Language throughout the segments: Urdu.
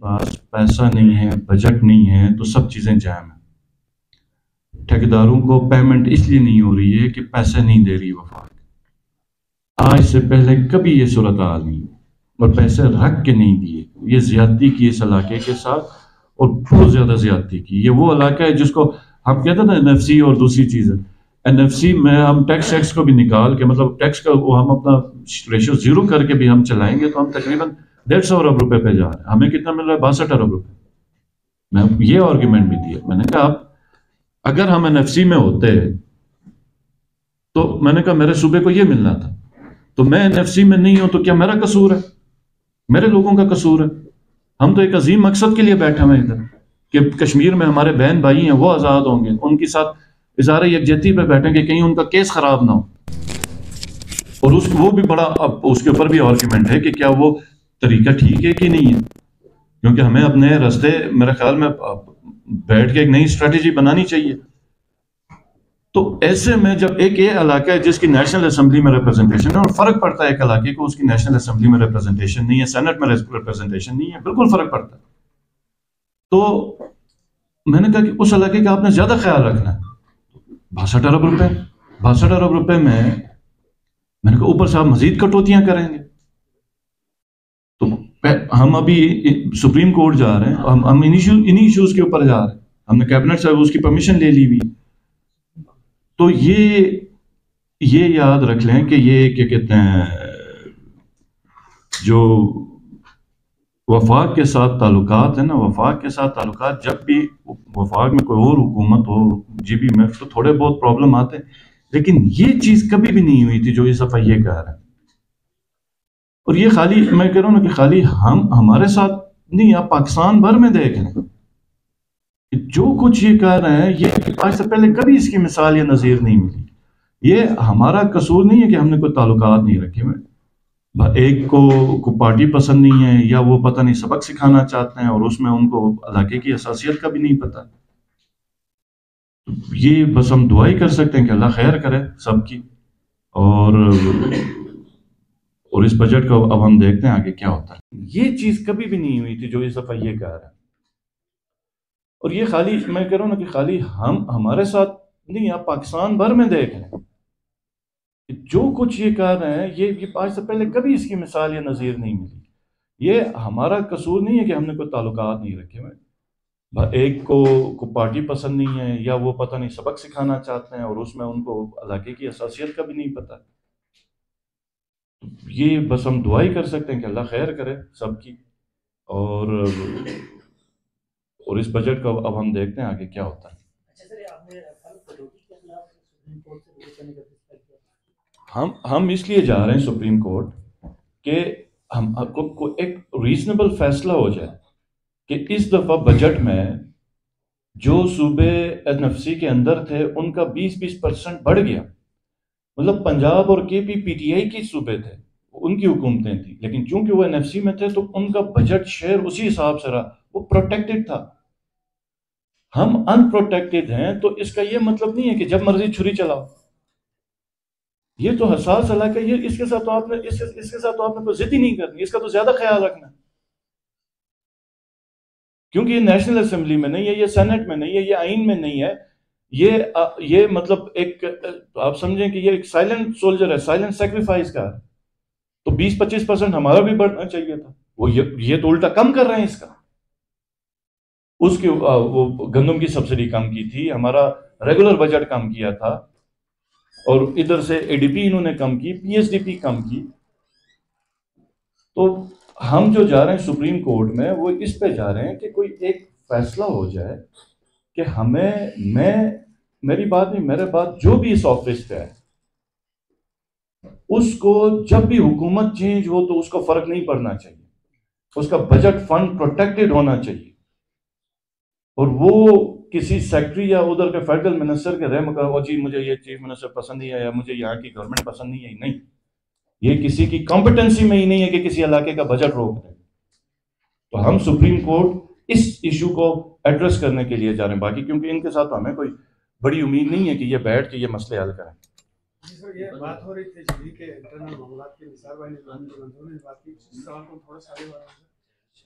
پاس پیسہ نہیں ہے، بجٹ نہیں ہے، تو سب چیزیں جام ہیں۔ ٹھیکیداروں کو پیمنٹ اس لیے نہیں ہو رہی ہے کہ پیسے نہیں دے رہی وفاق۔ آج سے پہلے کبھی یہ صورتحال نہیں اور پیسے رکھ کے نہیں دیے۔ یہ زیادتی کی اس علاقے کے ساتھ، اور بہت زیادہ زیادتی کی۔ یہ وہ علاقہ ہے جس کو ہم کہتے ہیں نا این ایف سی اور دوسری چیزیں، این ایف سی میں ہم ٹیکس کو بھی نکال کے، مطلب ٹیکس کا وہ ہم اپنا ریشو زیرو کر کے بھی ہم چلائیں گے تو ہم تقریباً 150 ارب روپے پہ جا رہے ہیں۔ ہمیں کتنا مل رہا ہے؟ 62 ارب روپے۔ میں یہ آرگیومنٹ بھی دیا، میں نے کہا اب اگر ہم این ایف سی میں ہوتے تو میں نے کہا میرے صوبے کو یہ ملنا تھا، تو میں این ایف سی میں نہیں ہوں تو کیا میرا قصور ہے؟ میرے لوگوں کا قصور ہے؟ ہم تو ایک عظیم مقصد کے لیے بیٹھے ہوئے ادھر کہ کشمیر میں ہمارے بہن بھائی ہیں وہ آزاد ہوں گے، ان کے ساتھ اظہار یکجہتی پہ بیٹھیں کہ کہیں ان کا کیس خراب نہ ہو۔ اور وہ بھی بڑا، اب اس کے اوپر بھی آرگیومنٹ ہے کہ کیا وہ طریقہ ٹھیک ہے کہ نہیں ہے، کیونکہ ہمیں اپنے راستے میرے خیال میں بیٹھ کے ایک نئی اسٹریٹجی بنانی چاہیے۔ تو ایسے میں جب ایک یہ علاقہ ہے جس کی نیشنل اسمبلی میں ریپرزنٹیشن ہے، اور فرق پڑتا ہے ایک علاقے کو اس کی نیشنل اسمبلی میں ریپرزنٹیشن نہیں ہے، سینٹ میں ریپرزنٹیشن نہیں ہے، بالکل فرق پڑتا ہے۔ تو میں نے کہا کہ اس علاقے کا آپ نے زیادہ خیال رکھنا ہے۔ 62 ارب روپے، 62 ارب روپے میں نے کہا اوپر سے آپ مزید کٹوتیاں کریں گے۔ تو ہم ابھی سپریم کورٹ جا رہے ہیں، ہم انہی ایشوز کے اوپر جا رہے ہیں، ہم نے کیبنٹ سے اس کی پرمیشن لے لی ہوئی۔ تو یہ یاد رکھ لیں کہ یہ کیا کہتے ہیں، جو وفاق کے ساتھ تعلقات ہیں نا، وفاق کے ساتھ تعلقات، جب بھی وفاق میں کوئی اور حکومت ہو، جی بی میں، تو تھوڑے بہت پرابلم آتے ہیں، لیکن یہ چیز کبھی بھی نہیں ہوئی تھی جو اس دفعہ یہ کہہ رہے ہیں۔ اور یہ خالی میں کہہ رہا ہوں نا کہ خالی ہمارے ساتھ نہیں، آپ پاکستان بھر میں دیکھ لیں کہ جو کچھ یہ کہہ رہے ہیں، یہ آج سے پہلے کبھی اس کی مثال یا نظیر نہیں ملی۔ یہ ہمارا قصور نہیں ہے کہ ہم نے کوئی تعلقات نہیں رکھے ہوئے، ایک کو پارٹی پسند نہیں ہے، یا وہ پتہ نہیں سبق سکھانا چاہتے ہیں اور اس میں ان کو علاقے کی حساسیت کا بھی نہیں پتہ۔ یہ بس ہم دعا ہی کر سکتے ہیں کہ اللہ خیر کرے سب کی، اور اس بجٹ کو اب ہم دیکھتے ہیں آگے کیا ہوتا ہے۔ یہ چیز کبھی بھی نہیں ہوئی تھی جو اس دفعہ یہ کہہ رہا ہے۔ اور یہ خالی میں کہہ رہا ہوں نا کہ خالی ہمارے ساتھ نہیں، آپ پاکستان بھر میں دیکھ لیں کہ جو کچھ یہ کہہ رہے ہیں، یہ آج سے پہلے کبھی اس کی مثال یا نظیر نہیں ملی۔ یہ ہمارا قصور نہیں ہے کہ ہم نے کوئی تعلقات نہیں رکھے ہوئے، ایک کو پارٹی پسند نہیں ہے، یا وہ پتہ نہیں سبق سکھانا چاہتے ہیں اور اس میں ان کو علاقے کی حساسیت کا بھی نہیں پتہ۔ یہ بس ہم دعا ہی کر سکتے ہیں کہ اللہ خیر کرے سب کی، اور اس بجٹ کو اب ہم دیکھتے ہیں آگے کیا ہوتا ہے۔ ہم اس لیے جا رہے ہیں سپریم کورٹ کہ ہم کو ایک ریزنیبل فیصلہ ہو جائے کہ اس دفعہ بجٹ میں جو صوبے این ایف سی کے اندر تھے ان کا 20% بڑھ گیا۔ مطلب پنجاب اور کے پی ٹی آئی کی صوبے تھے، ان کی حکومتیں تھیں، لیکن چونکہ وہ این ایف سی میں تھے تو ان کا بجٹ شیئر اسی حساب سے رہا، وہ پروٹیکٹڈ تھا۔ ہم ان پروٹیکٹڈ ہیں، تو اس کا یہ مطلب نہیں ہے کہ جب مرضی چھری چلاؤ۔ یہ تو حساس علاقہ، یہ اس کے ساتھ تو آپ نے کوئی ضد ہی نہیں کرنی، اس کا تو زیادہ خیال رکھنا، کیونکہ یہ نیشنل اسمبلی میں نہیں ہے، یہ سینٹ میں نہیں ہے، یہ آئین میں نہیں ہے، یہ مطلب ایک آپ سمجھیں کہ یہ ایک سائلنٹ سولجر ہے، سائلنٹ سیکریفائس کا ہے۔ تو 20-25% ہمارا بھی بڑھنا چاہیے تھا، وہ یہ تو الٹا کم کر رہے ہیں اس کا۔ اس کی وہ گندم کی سبسڈی کم کی تھی، ہمارا ریگولر بجٹ کم کیا تھا، اور ادھر سے اے ڈی پی انہوں نے کم کی، پی ایس ڈی پی کم کی۔ تو ہم جو جا رہے ہیں سپریم کورٹ میں، وہ اس پہ جا رہے ہیں کہ کوئی ایک فیصلہ ہو جائے کہ میری بات نہیں، میرے بات جو بھی اس آفس پہ ہے، اس کو جب بھی حکومت چینج ہو تو اس کو فرق نہیں پڑنا چاہیے، اس کا بجٹ فنڈ پروٹیکٹڈ ہونا چاہیے، اور وہ کسی سیکٹری یا ادھر کے فیڈرل منسٹر کے رحم کا جی مجھے یہ چیف منسٹر پسند نہیں ہے یا مجھے یہاں کی گورنمنٹ پسند نہیں ہے، نہیں، یہ کسی کی کمپٹنسی میں ہی نہیں ہے کہ کسی علاقے کا بجٹ روک دے۔ تو ہم سپریم کورٹ اس ایشو کو ایڈریس کرنے کے لیے جا رہے ہیں، باقی کیونکہ ان کے ساتھ ہمیں کوئی بڑی امید نہیں ہے کہ یہ بیٹھ کے یہ مسئلے حل کریں۔ سر یہ بات ہو رہی تھی کہ انٹرنل معاملات کے نثار بھائی نے بات کی، اس سوال کو تھوڑا سا آگے بڑھائیں۔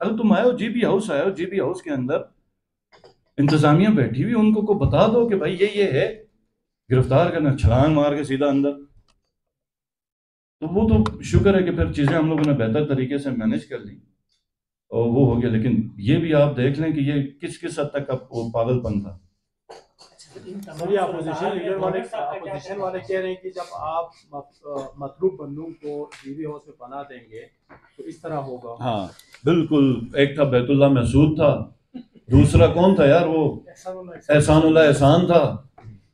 اگر تم آئے ہو جی بی ہاؤس آئے ہو، جی بی ہاؤس کے اندر انتظامیہ بیٹھی ہوئی، ان کو بتا دو کہ بھائی یہ ہے، گرفتار کرنا، چھلانگ مار کے سیدھا اندر. تو وہ تو شکر ہے کہ پھر چیزیں ہم لوگوں نے بہتر طریقے سے مینیج کر لی اور وہ ہو گیا. لیکن یہ بھی آپ دیکھ لیں کہ یہ کس حد تک اب وہ پاگل پن تھا. سر یہ اپوزیشن والے کہہ رہے ہیں کہ جب آپ مطلوب بندوں کو جی بی ہاؤس میں پناہ دیں گے تو اس طرح ہوگا. ہاں بالکل. ایک تھا بیت اللہ محسود تھا، دوسرا کون تھا یار وہ احسان اللہ احسان تھا،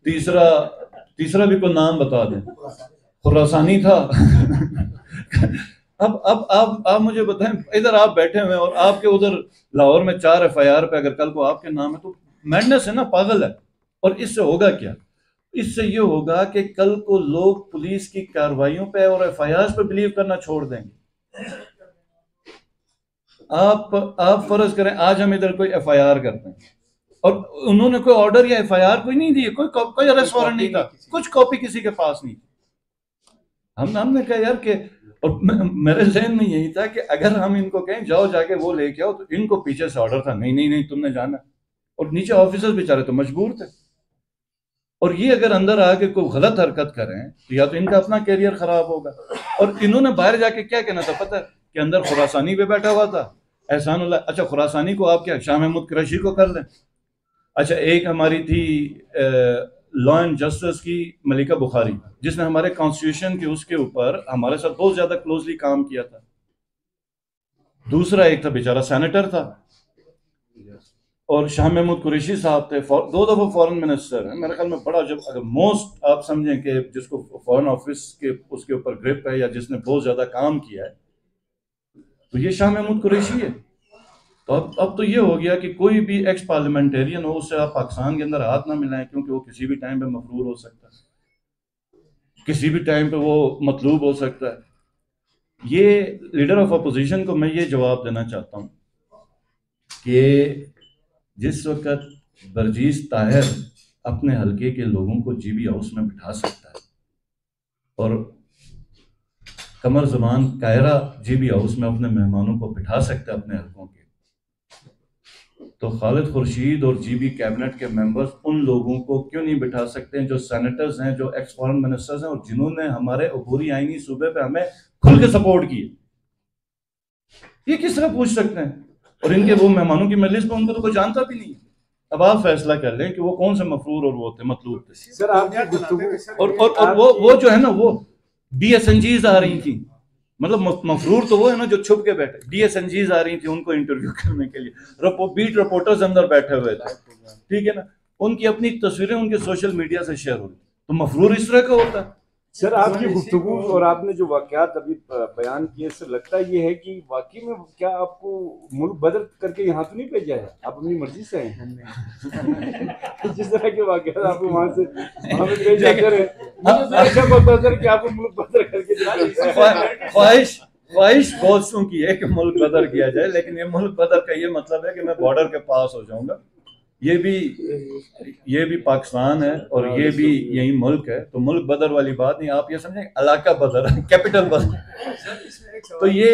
تیسرا بھی کوئی نام بتا دیں، خراسانی تھا. اب آپ مجھے بتائیں، ادھر آپ بیٹھے ہوئے اور آپ کے ادھر لاہور میں 4 FIR پہ اگر کل کو آپ کے نام ہے تو میڈنس ہے نا، پاگل ہے. اور اس سے ہوگا کیا؟ اس سے یہ ہوگا کہ کل کو لوگ پولیس کی کارروائیوں پہ اور FIRs پہ بلیو کرنا چھوڑ دیں گے. آپ فرض کریں آج ہم ادھر کوئی FIR کرتے ہیں اور انہوں نے کوئی آرڈر یا FIR کوئی نہیں دی، کوئی ارسٹ وارنٹ نہیں تھا، کچھ کاپی کسی کے پاس نہیں تھی. ہم نے کہا یار کہ، اور میرے ذہن میں یہی تھا کہ اگر ہم ان کو کہیں جاؤ جا کے وہ لے کے آؤ، تو ان کو پیچھے سے آرڈر تھا نہیں تم نے جانا، اور نیچے آفیسر بیچارے تو مجبور تھے. اور یہ اگر اندر آ کے کوئی غلط حرکت کریں تو یا تو ان کا اپنا کیریئر خراب ہوگا. اور انہوں نے باہر جا کے کیا کہنا تھا پتہ ہے کہ اندر خراسانی پہ بیٹھا ہوا تھا احسان اللہ. اچھا خراسانی کو آپ کیا شاہ محمود قریشی کو کر لیں. اچھا ایک ہماری تھی لا اینڈ جسٹس کی ملکہ بخاری، جس نے ہمارے کانسٹیٹیوشن کے اس کے اوپر ہمارے ساتھ بہت زیادہ کلوزلی کام کیا تھا. دوسرا ایک تھا بیچارہ سینیٹر تھا، اور شاہ محمود قریشی صاحب تھے 2 دفعہ فورن منسٹر ہیں. میرے خیال میں بڑا جب اگر موسٹ آپ سمجھیں کہ جس کو فورن آفس کے اس کے اوپر گرپ ہے یا جس نے بہت زیادہ کام کیا ہے تو یہ شاہ محمود قریشی ہے. تو اب تو یہ ہو گیا کہ کوئی بھی ایکس پارلیمنٹیرین ہو اس سے آپ پاکستان کے اندر ہاتھ نہ ملائیں، کیونکہ وہ کسی بھی ٹائم پہ مفرور ہو سکتا ہے، کسی بھی ٹائم پہ وہ مطلوب ہو سکتا ہے. یہ لیڈر آف اپوزیشن کو میں یہ جواب دینا چاہتا ہوں کہ جس وقت برجیز طاہر اپنے حلقے کے لوگوں کو جی بی ہاؤس میں بٹھا سکتا ہے اور قمر زمان قاہرہ جی بی ہاؤس میں اپنے مہمانوں کو بٹھا سکتا ہے اپنے حلقوں کے، تو خالد خورشید اور جی بی کیبنٹ کے ممبرز ان لوگوں کو کیوں نہیں بٹھا سکتے ہیں جو سینیٹرز ہیں، جو ایکس فارن منسٹرز ہیں، اور جنہوں نے ہمارے عبوری آئینی صوبے پہ ہمیں کھل کے سپورٹ کی. یہ کس طرح پوچھ سکتے ہیں؟ اور ان کے وہ مہمانوں کی مجلس میں ان کو تو کوئی جانتا بھی نہیں. اب آپ فیصلہ کر لیں کہ وہ کون سے مفرور اور وہ تھے مطلوب تھے. سر آپ کی گفتگو اور وہ جو ہے نا وہ DSNGs آ رہی تھیں، مطلب مفرور تو وہ ہے نا جو چھپ کے بیٹھے، DSNGs آ رہی تھیں ان کو انٹرویو کرنے کے لیے، بیٹ رپورٹرز اندر بیٹھے ہوئے تھے، ٹھیک ہے نا، ان کی اپنی تصویریں ان کے سوشل میڈیا سے شیئر ہو رہی. تو مفرور اس طرح کا ہوتا ہے. سر آپ کی گفتگو اور آپ نے جو واقعات ابھی بیان کیے سے لگتا یہ ہے کہ واقعی میں کیا آپ کو ملک بدل کر کے یہاں تو نہیں بھیجا ہے، آپ اپنی مرضی سے ہیں؟ جس طرح کے واقعات آپ کو وہاں سے بھیج جاتے رہے، ایسا ہوتا سر کہ آپ کو ملک بدل کر کے خواہش بہت سوں کی ہے کہ ملک بدر کیا جائے، لیکن یہ ملک بدر کا یہ مطلب ہے کہ میں بارڈر کے پاس ہو جاؤں گا. یہ بھی پاکستان ہے اور یہ بھی یہی ملک ہے، تو ملک بدر والی بات نہیں. آپ یہ سمجھیں علاقہ بدر، کیپٹل بدر. تو یہ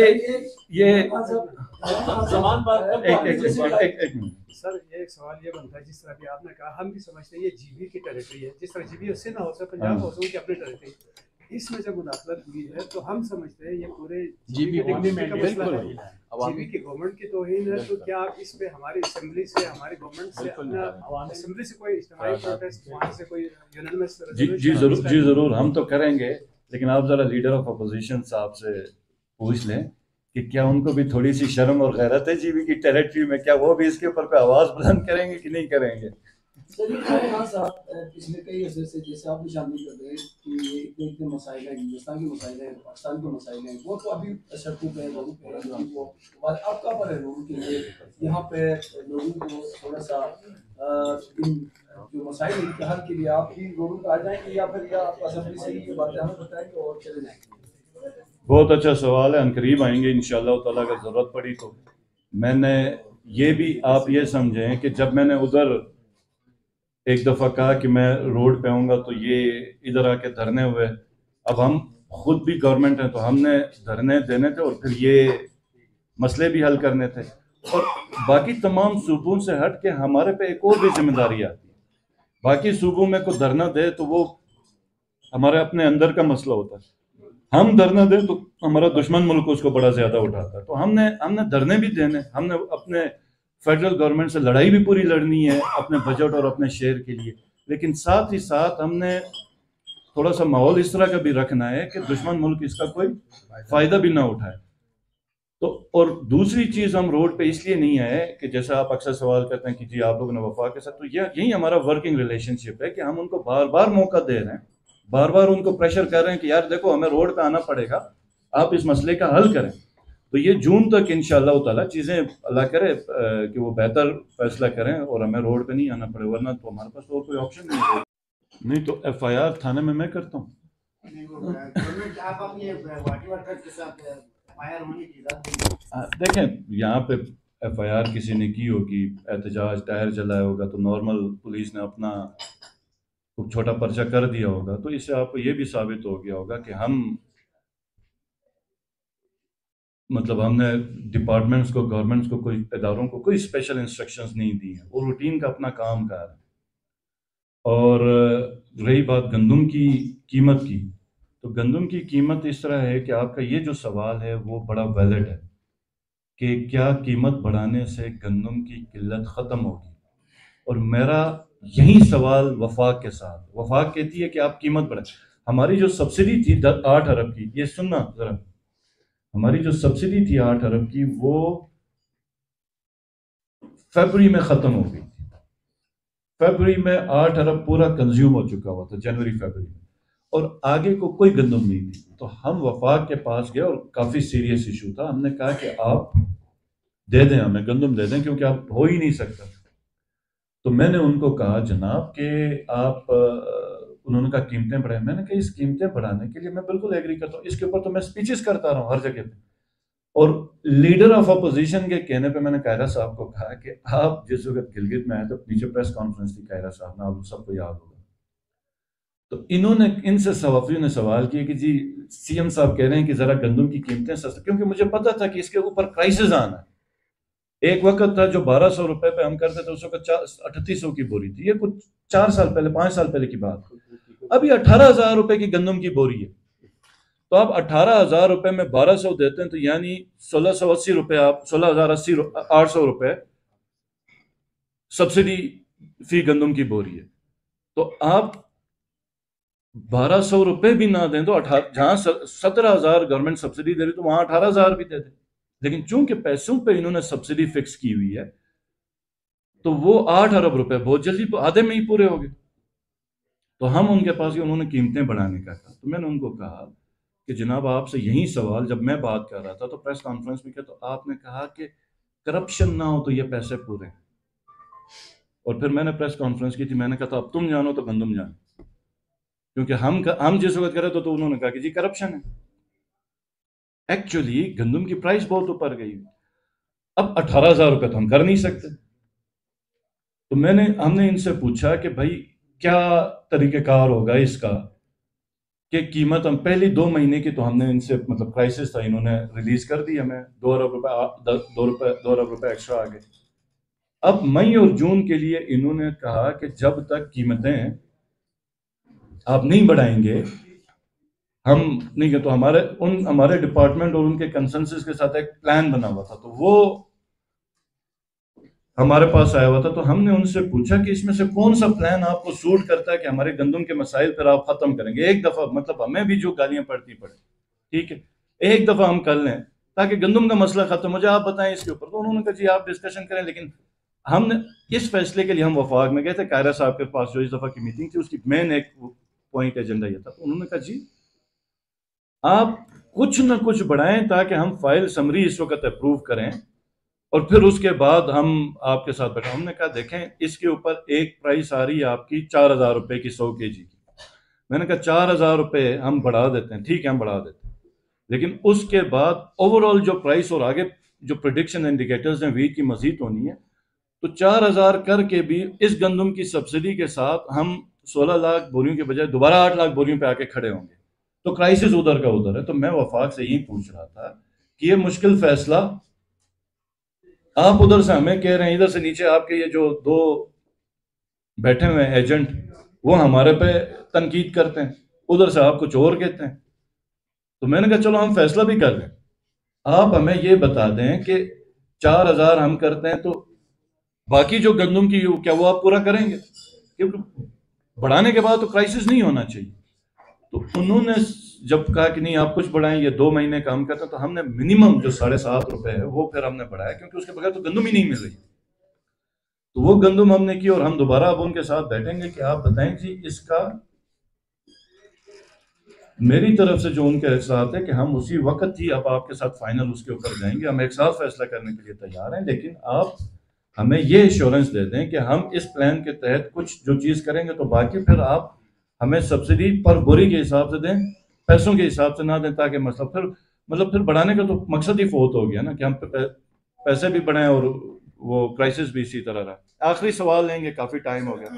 سر ایک سوال یہ بنتا ہے، جس طرح بھی آپ نے کہا ہم بھی سمجھتے ہیں یہ جی بی کی ٹیریٹری ہے، جس طرح جی بی اس سے نہ ہو سکے پنجاب ہاؤس کی اپنی ٹیریٹری، اس میں جب مداخلت ہوئی ہے تو ہم سمجھتے ہیں یہ پورے جی بی کی گورنمنٹ کی توہین ہے. تو کیا آپ اس پہ ہماری اسمبلی سے، ہماری گورنمنٹ سے، اسمبلی سے کوئی اجتماعی پروٹیسٹ، وہاں سے کوئی یونانیمس جی ضرور ہم تو کریں گے، لیکن آپ ذرا لیڈر آف اپوزیشن صاحب سے پوچھ لیں کہ کیا ان کو بھی تھوڑی سی شرم اور غیرت ہے جی بی کی ٹیریٹری میں، کیا وہ بھی اس کے اوپر پہ آواز بلند کریں گے کہ نہیں کریں گے؟ سر یہاں صاحب پچھلے کئی عرصے سے جیسے آپ بھی شامل کر رہے ہیں کہ اتنے مسائل ہیں، ہندوستان کے مسائل ہیں، پاکستان کے مسائل ہیں، وہ تو ابھی سڑکوں پہ لوگوں پہ وہ آپ کہاں پر ہے لوگوں کے لیے یہاں پہ لوگوں کو تھوڑا سا ان جو مسائل ہیں ان کے حل کے لیے آپ بھی لوگوں کو آ جائیں گے یا پھر آپ اسمبلی سے یہ باتیں ہمیں بتائیں گے اور چلے جائیں گے؟ بہت اچھا سوال ہے، عنقریب آئیں گے انشاءاللہ تعالیٰ اگر ضرورت پڑی تو. میں نے یہ بھی آپ یہ سمجھیں کہ جب میں نے ادھر ایک دفعہ کہا کہ میں روڈ پہ آؤں گا تو یہ ادھر آ کے دھرنے ہوئے. اب ہم خود بھی گورنمنٹ ہیں تو ہم نے دھرنے دینے تھے اور پھر یہ مسئلے بھی حل کرنے تھے. اور باقی تمام صوبوں سے ہٹ کے ہمارے پہ ایک اور بھی ذمہ داری آتی ہے. باقی صوبوں میں کوئی دھرنا دے تو وہ ہمارے اپنے اندر کا مسئلہ ہوتا ہے. ہم دھرنا دیں تو ہمارا دشمن ملک اس کو بڑا زیادہ اٹھاتا ہے. تو ہم نے دھرنے بھی دینے, ہم نے اپنے فیڈرل گورنمنٹ سے لڑائی بھی پوری لڑنی ہے اپنے بجٹ اور اپنے شیئر کے لیے, لیکن ساتھ ہی ساتھ ہم نے تھوڑا سا ماحول اس طرح کا بھی رکھنا ہے کہ دشمن ملک اس کا کوئی فائدہ بھی نہ اٹھائے. تو اور دوسری چیز, ہم روڈ پہ اس لیے نہیں آئے کہ جیسا آپ اکثر سوال کرتے ہیں کہ جی آپ لوگوں نے وفاق کے ساتھ, تو یہی ہمارا ورکنگ ریلیشن شپ ہے کہ ہم ان کو بار بار موقع دے رہے ہیں, بار بار ان کو پریشر کر رہے ہیں کہ یار دیکھو ہمیں روڈ پہ آنا پڑے گا, آپ اس مسئلے کا حل کریں. تو یہ جون تک انشاءاللہ تعالیٰ چیزیں اللہ کرے کہ وہ بہتر فیصلہ کریں اور ہمیں روڈ پہ نہیں آنا پڑے, ورنہ تو ہمارے پاس اور کوئی آپشن نہیں ہے. نہیں تو ایف آئی آر تھانے میں کرتا ہوں. دیکھیں یہاں پہ ایف آئی آر کسی نے کی ہوگی, احتجاج ٹائر جلایا ہوگا تو نارمل پولیس نے اپنا چھوٹا پرچہ کر دیا ہوگا, تو اس سے آپ کو یہ بھی ثابت ہو گیا ہوگا کہ ہم ہم نے ڈپارٹمنٹس کو, گورنمنٹس کو, کوئی اداروں کو کوئی اسپیشل انسٹرکشنز نہیں دی ہیں, وہ روٹین کا اپنا کام کر رہے ہیں. اور رہی بات گندم کی قیمت کی, تو گندم کی قیمت اس طرح ہے کہ آپ کا یہ جو سوال ہے وہ بڑا ویلڈ ہے کہ کیا قیمت بڑھانے سے گندم کی قلت ختم ہوگی. اور میرا یہی سوال وفاق کے ساتھ, وفاق کہتی ہے کہ آپ قیمت بڑھائیں. ہماری جو سبسڈی تھی 8 ارب کی, یہ سننا ذرا, ہماری جو سبسڈی تھی 8 ارب کی وہ فیبری میں ختم ہو گئی تھی. فیبری میں 8 ارب پورا کنزیوم ہو چکا ہوا تھا, جنوری فیبری میں, اور آگے کو کوئی گندم نہیں تھی. تو ہم وفاق کے پاس گئے اور کافی سیریس ایشو تھا. ہم نے کہا کہ آپ دے دیں, ہمیں گندم دے دیں, کیونکہ آپ ہو ہی نہیں سکتا. تو میں نے ان کو کہا جناب کہ آپ, انہوں نے کہا قیمتیں بڑھائیں. میں نے کہا اس قیمتیں بڑھانے کے لیے میں بالکل ایگری کرتا ہوں, اس کے اوپر تو میں سپیچز کرتا رہا ہوں ہر جگہ پہ. اور لیڈر آف اپوزیشن کے کہنے پہ میں نے قاہرہ صاحب کو کہا کہ آپ جس وقت گلگت میں آئے تو نیچے پریس کانفرنس تھی قاہرہ صاحب نے, آپ سب کو یاد ہوگا. تو انہوں نے, ان سے صحافیوں نے سوال کیا کہ جی سی ایم صاحب کہہ رہے ہیں کہ ذرا گندم کی قیمتیں سستی, کیونکہ مجھے پتا تھا کہ اس کے اوپر کرائسس آنا ہے. ایک وقت تھا جو 1200 روپے پہ ہم کرتے تھے, اس وقت 3800 کی بوری تھی. یہ کچھ 4 سال پہلے, 5 سال پہلے کی بات. ابھی 18,000 روپے کی گندم کی بوری ہے. تو آپ 18,000 روپے میں 1200 دیتے ہیں تو یعنی 1680 روپے, آپ 16,800 روپے سبسڈی فی گندم کی بوری ہے. تو آپ 1200 روپے بھی نہ دیں تو جہاں 17,000 گورنمنٹ سبسڈی دے رہی تو وہاں 18,000 بھی دے دیں. لیکن چونکہ پیسوں پہ انہوں نے سبسڈی فکس کی ہوئی ہے تو وہ 8 ارب روپے بہت جلدی آدھے میں ہی پورے ہو گئے. تو ہم ان کے پاس انہوں نے قیمتیں بڑھانے کا کہا. تو میں نے ان کو کہا کہ جناب آپ سے یہی سوال جب میں بات کر رہا تھا تو پریس کانفرنس میں کیا, تو آپ نے کہا کہ کرپشن نہ ہو تو یہ پیسے پورے. اور پھر میں نے پریس کانفرنس کی تھی, میں نے کہا تھا اب تم جانو تو گندم جانو, کیونکہ ہم جس وقت کر رہے تو انہوں نے کہا کہ جی کرپشن ہے. ایکچولی گندم کی پرائس بہت اوپر گئی. اب 18,000 روپے تو ہم کر نہیں سکتے. تو ہم نے ان سے پوچھا کہ بھائی کیا طریقہ کار ہوگا اس کا کہ قیمت ہم پہلی 2 مہینے کی تو ہم نے ان سے کرائسس تھا, انہوں نے ریلیز کر دی ہمیں 2 ارب روپے ایکسٹرا آ گئے. اب مئی اور جون کے لیے انہوں نے کہا کہ جب تک قیمتیں آپ نہیں بڑھائیں گے ہم نہیں کہ, تو ہمارے ڈپارٹمنٹ اور ان کے کنسنسس کے ساتھ ایک پلان بنا ہوا تھا, تو وہ ہمارے پاس آیا ہوا تھا. تو ہم نے ان سے پوچھا کہ اس میں سے کون سا پلان آپ کو سوٹ کرتا ہے کہ ہمارے گندم کے مسائل پر آپ ختم کریں گے ایک دفعہ, ہمیں بھی جو گالیاں پڑتی پڑے, ٹھیک ہے, ایک دفعہ ہم کر لیں تاکہ گندم کا مسئلہ ختم ہو جائے, آپ بتائیں اس کے اوپر. تو انہوں نے کہا جی آپ ڈسکشن کریں. لیکن ہم نے اس فیصلے کے لیے ہم وفاق میں گئے تھے, قاہرہ صاحب کے پاس جو اس دفعہ کی میٹنگ تھی اس کی مین ایک پوائنٹ ایجنڈا یہ تھا. تو انہوں نے کہا جی آپ کچھ نہ کچھ بڑھائیں تاکہ ہم فائل سمری اس وقت اپروو کریں اور پھر اس کے بعد ہم آپ کے ساتھ بیٹھیں. ہم نے کہا دیکھیں اس کے اوپر ایک پرائس آ رہی ہے آپ کی 4,000 روپے کی 100 kg کی. میں نے کہا 4,000 روپے ہم بڑھا دیتے ہیں, ٹھیک ہے ہم بڑھا دیتے ہیں, لیکن اس کے بعد اوور آل جو پرائس اور آگے جو پریڈکشن انڈیکیٹرز ہیں ویٹ کی مزید ہونی ہے, تو 4,000 کر کے بھی اس گندم کی سبسڈی کے ساتھ ہم 16 لاکھ بوریوں کے بجائے دوبارہ 8 لاکھ بوریوں پہ آ کے کھڑے ہوں گے. تو کرائسس ادھر کا ادھر ہے. تو میں وفاق سے یہی پوچھ رہا تھا کہ یہ مشکل فیصلہ آپ ادھر سے ہمیں کہہ رہے ہیں، ادھر سے نیچے آپ کے یہ جو دو بیٹھے ہوئے ہیں ایجنٹ، وہ ہمارے پہ تنقید کرتے ہیں، ادھر سے آپ کچھ اور کہتے ہیں. تو میں نے کہا چلو ہم فیصلہ بھی کر لیں، آپ ہمیں یہ بتا دیں کہ 4,000 ہم کرتے ہیں تو باقی جو گندم کی کیا وہ آپ پورا کریں گے؟ کیونکہ بڑھانے کے بعد تو کرائسس نہیں ہونا چاہیے. تو انہوں نے جب کہا کہ نہیں آپ کچھ بڑھائیں، یہ 2 مہینے کام کرتے ہیں، تو ہم نے منیمم جو 7.5 روپے ہے وہ پھر ہم نے بڑھایا، کیونکہ اس کے بغیر تو گندم ہی نہیں مل رہی. تو وہ گندم ہم نے کی، اور ہم دوبارہ اب ان کے ساتھ بیٹھیں گے کہ آپ بتائیں جی اس کا میری طرف سے جو ان کے ساتھ ہے کہ ہم اسی وقت ہی اب آپ کے ساتھ فائنل اس کے اوپر جائیں گے، ہم ایک ساتھ فیصلہ کرنے کے لیے تیار ہیں، لیکن آپ ہمیں یہ ایشورنس دے دیں کہ ہم اس پلان کے تحت کچھ جو چیز کریں گے، تو باقی پھر آپ ہمیں سبسڈی پر بوری کے حساب سے دیں، پیسوں کے حساب سے نہ دیں، تاکہ مطلب پھر بڑھانے کا تو مقصد ہی فوت ہو گیا نا کہ ہم پیسے بھی بڑھائیں اور وہ کرائسس بھی اسی طرح رہا. آخری سوال لیں گے، کافی ٹائم ہو گیا.